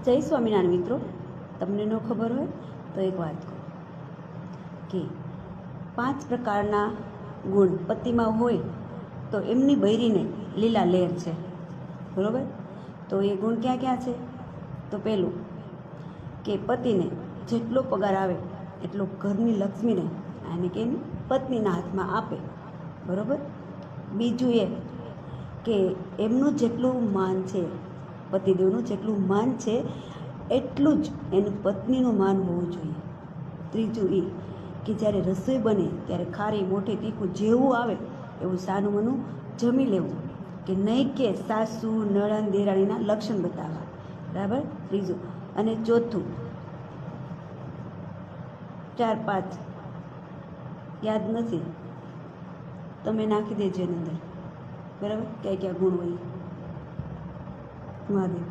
જય સ્વામિનારાયણ મિત્રો, તમને ન ખબર હોય તો એક વાત કહું કે 5 પ્રકારના ગુણ પતિમાં હોય તો એમની બૈરીને લીલા લહેર છે, બરાબર? તો એ ગુણ ક્યાં ક્યાં છે? તો પહેલું કે પતિને જેટલો પગાર આવે એટલો ઘરની લક્ષ્મીને અને કે પત્નીના હાથમાં આપે, બરાબર? બીજું એ કે એમનું જેટલું માન છે, પતિદેવનું જેટલું માન છે એટલું જ એનું પત્નીનું માન હોવું જોઈએ. ત્રીજું એ કે જ્યારે રસોઈ બને ત્યારે ખારી મોટી તીખું જેવું આવે એવું સાનું મનું જમી લેવું, કે નહીં કે સાસુ નણંદ દેરાણીના લક્ષણ બતાવવા, બરાબર? ત્રીજું. અને ચોથું 4-5 યાદ નથી, તમે નાખી દેજો એની અંદર, બરાબર? ક્યાં ક્યાં ગુણ હોય. મહાદેવ.